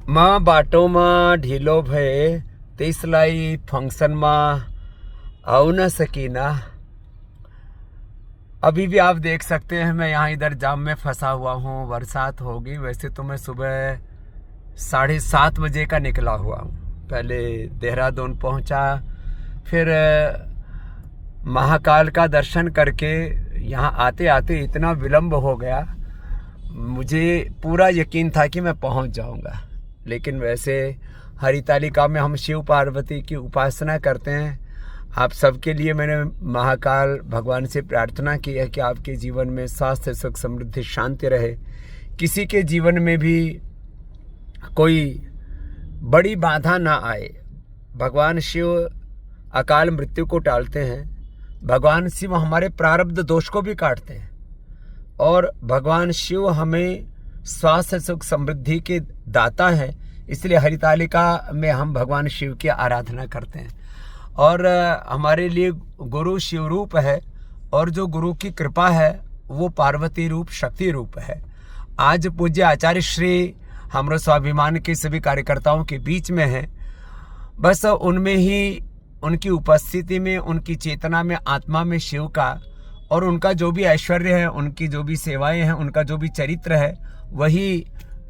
માં બાટોમાં ઢીલો ભયે તેસલાઈ फंक्शन आओ न सकीना। अभी भी आप देख सकते हैं मैं यहाँ इधर जाम में फंसा हुआ हूँ। बरसात होगी। वैसे तो मैं सुबह 7:30 बजे का निकला हुआ हूँ। पहले देहरादून पहुँचा, फिर महाकाल का दर्शन करके यहाँ आते आते इतना विलम्ब हो गया, मुझे पूरा यकीन था कि मैं पहुँच जाऊँगा। लेकिन वैसे हरितालिका में हम शिव पार्वती की उपासना करते हैं। आप सबके लिए मैंने महाकाल भगवान से प्रार्थना की है कि आपके जीवन में स्वास्थ्य, सुख, समृद्धि, शांति रहे। किसी के जीवन में भी कोई बड़ी बाधा ना आए। भगवान शिव अकाल मृत्यु को टालते हैं। भगवान शिव हमारे प्रारब्ध दोष को भी काटते हैं। और भगवान शिव हमें स्वास्थ्य, सुख, समृद्धि के दाता हैं। इसलिए हरितालिका में हम भगवान शिव की आराधना करते हैं। और हमारे लिए गुरु शिव रूप है, और जो गुरु की कृपा है वो पार्वती रूप, शक्ति रूप है। आज पूज्य आचार्य श्री हमरो स्वाभिमान के सभी कार्यकर्ताओं के बीच में है। बस उनमें ही, उनकी उपस्थिति में, उनकी चेतना में, आत्मा में शिव का, और उनका जो भी ऐश्वर्य है, उनकी जो भी सेवाएं हैं, उनका जो भी चरित्र है, वही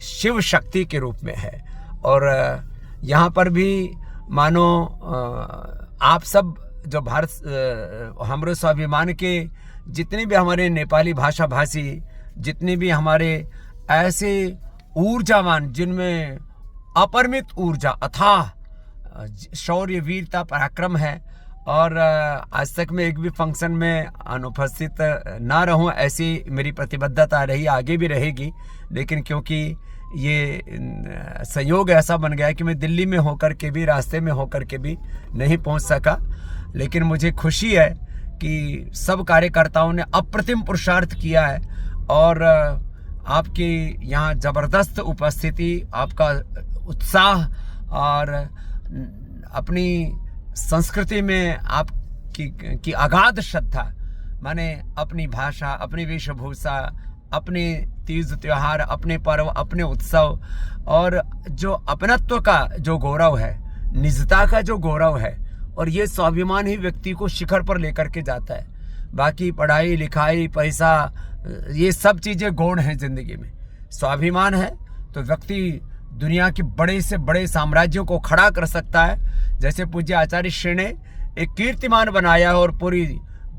शिव शक्ति के रूप में है। और यहाँ पर भी मानो आप सब जो भारत हमरो स्वाभिमान के जितने भी हमारे नेपाली भाषा भाषी, जितने भी हमारे ऐसे ऊर्जावान, जिनमें अपरिमित ऊर्जा, अथाह शौर्य, वीरता, पराक्रम है, और आज तक मैं एक भी फंक्शन में अनुपस्थित ना रहूं, ऐसी मेरी प्रतिबद्धता रही, आगे भी रहेगी। लेकिन क्योंकि ये संयोग ऐसा बन गया कि मैं दिल्ली में होकर के भी, रास्ते में होकर के भी नहीं पहुंच सका। लेकिन मुझे खुशी है कि सब कार्यकर्ताओं ने अप्रतिम पुरुषार्थ किया है। और आपकी यहाँ ज़बरदस्त उपस्थिति, आपका उत्साह, और अपनी संस्कृति में आपकी अगाध श्रद्धा, माने अपनी भाषा, अपनी वेशभूषा, अपने तीज त्योहार, अपने पर्व, अपने उत्सव, और जो अपनत्व का जो गौरव है, निजता का जो गौरव है, और ये स्वाभिमान ही व्यक्ति को शिखर पर लेकर के जाता है। बाकी पढ़ाई लिखाई, पैसा, ये सब चीज़ें गौण हैं जिंदगी में। स्वाभिमान है तो व्यक्ति दुनिया के बड़े से बड़े साम्राज्यों को खड़ा कर सकता है। जैसे पूज्य आचार्य श्री ने एक कीर्तिमान बनाया है, और पूरी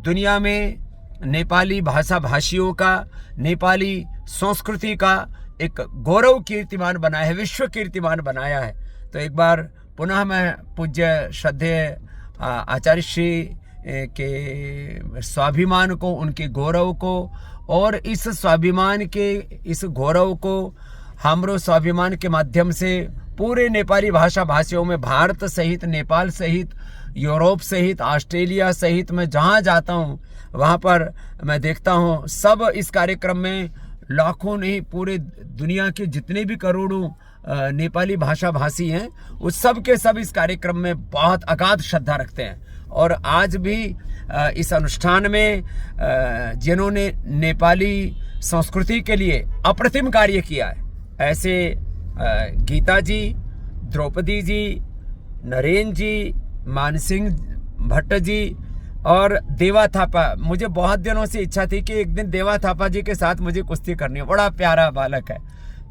दुनिया में नेपाली भाषा भाषियों का, नेपाली संस्कृति का एक गौरव कीर्तिमान बनाया है, विश्व कीर्तिमान बनाया है। तो एक बार पुनः मैं पूज्य श्रद्धेय आचार्य श्री के स्वाभिमान को, उनके गौरव को, और इस स्वाभिमान के, इस गौरव को हमरो स्वाभिमान के माध्यम से पूरे नेपाली भाषा भाषियों में, भारत सहित, नेपाल सहित, यूरोप सहित, ऑस्ट्रेलिया सहित, मैं जहाँ जाता हूँ वहाँ पर मैं देखता हूँ सब इस कार्यक्रम में, लाखों नहीं, पूरे दुनिया के जितने भी करोड़ों नेपाली भाषा भाषी हैं, उस सब के सब इस कार्यक्रम में बहुत अगाध श्रद्धा रखते हैं। और आज भी इस अनुष्ठान में जिन्होंने नेपाली संस्कृति के लिए अप्रतिम कार्य किया है, ऐसे गीता जी, द्रौपदी जी, नरेंद्र जी, मानसिंह भट्ट जी, और देवा थापा। मुझे बहुत दिनों से इच्छा थी कि एक दिन देवा थापा जी के साथ मुझे कुश्ती करनी है। बड़ा प्यारा बालक है।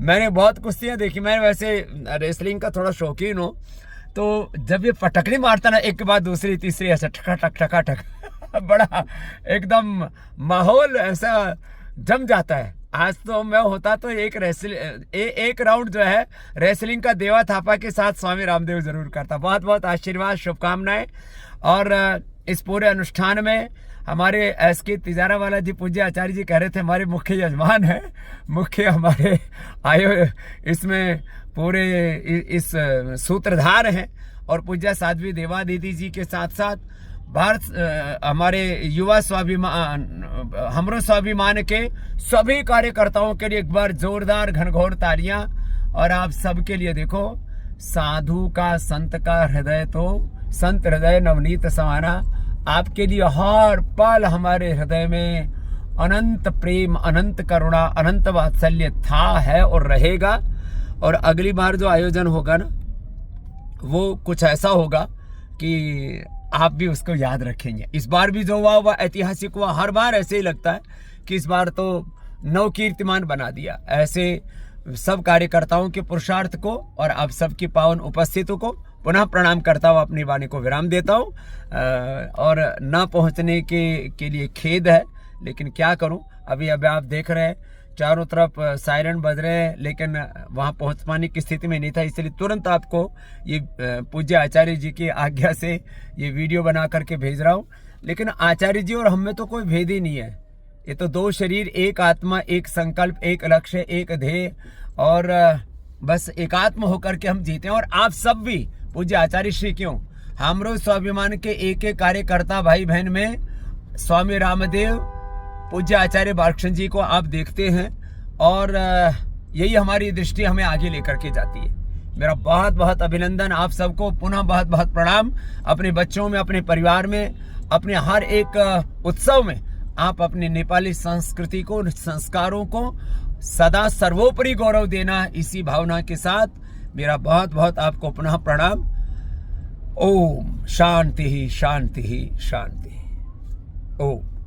मैंने बहुत कुश्तियाँ देखी। मैं वैसे रेसलिंग का थोड़ा शौकीन हूँ। तो जब ये पटकनी मारता ना, एक के बाद दूसरी तीसरी, ऐसा ठका ठक ठका ठक बड़ा एकदम माहौल ऐसा जम जाता है। आज तो मैं होता तो एक राउंड जो है रेसलिंग का देवा थापा के साथ स्वामी रामदेव जरूर करता। बहुत बहुत आशीर्वाद, शुभकामनाएं। और इस पूरे अनुष्ठान में हमारे एसके तिजारावाला जी, पूज्य आचार्य जी कह रहे थे, हमारे मुख्य यजमान हैं, मुख्य हमारे आयो इसमें पूरे इस सूत्रधार हैं। और पूज्य साध्वी देवा दीदी जी के साथ साथ भारत हमारे युवा स्वाभिमान, हमरो स्वाभिमान के सभी कार्यकर्ताओं के लिए एक बार जोरदार घनघोर तालियां। और आप सबके लिए देखो, साधु का, संत का हृदय तो संत हृदय नवनीत समाना। आपके लिए हर पल हमारे हृदय में अनंत प्रेम, अनंत करुणा, अनंत वात्सल्य था, है और रहेगा। और अगली बार जो आयोजन होगा ना, वो कुछ ऐसा होगा कि आप भी उसको याद रखेंगे। इस बार भी जो हुआ वह ऐतिहासिक हुआ। हर बार ऐसे ही लगता है कि इस बार तो नवकीर्तिमान बना दिया। ऐसे सब कार्यकर्ताओं के पुरुषार्थ को और आप सबकी पावन उपस्थिति को पुनः प्रणाम करता हूँ, अपनी वाणी को विराम देता हूँ। और न पहुँचने के लिए खेद है, लेकिन क्या करूँ, अभी आप देख रहे हैं चारों तरफ सायरन बज रहे हैं, लेकिन वहाँ पहुँच पाने की स्थिति में नहीं था। इसलिए तुरंत आपको ये पूज्य आचार्य जी की आज्ञा से ये वीडियो बना करके भेज रहा हूँ। लेकिन आचार्य जी और हम में तो कोई भेद ही नहीं है। ये तो दो शरीर, एक आत्मा, एक संकल्प, एक लक्ष्य, एक ध्येय, और बस एकात्म होकर के हम जीते हैं। और आप सब भी पूज्य आचार्य श्री क्यों, हमरो स्वाभिमान के एक एक कार्यकर्ता भाई बहन में स्वामी रामदेव पूज्य आचार्य बालकृष्ण जी को आप देखते हैं, और यही हमारी दृष्टि हमें आगे लेकर के जाती है। मेरा बहुत बहुत अभिनंदन आप सबको, पुनः बहुत बहुत प्रणाम। अपने बच्चों में, अपने परिवार में, अपने हर एक उत्सव में आप अपने नेपाली संस्कृति को, संस्कारों को सदा सर्वोपरि गौरव देना, इसी भावना के साथ मेरा बहुत बहुत आपको पुनः प्रणाम। ओम शांति ही शांति ही शांति। ओम।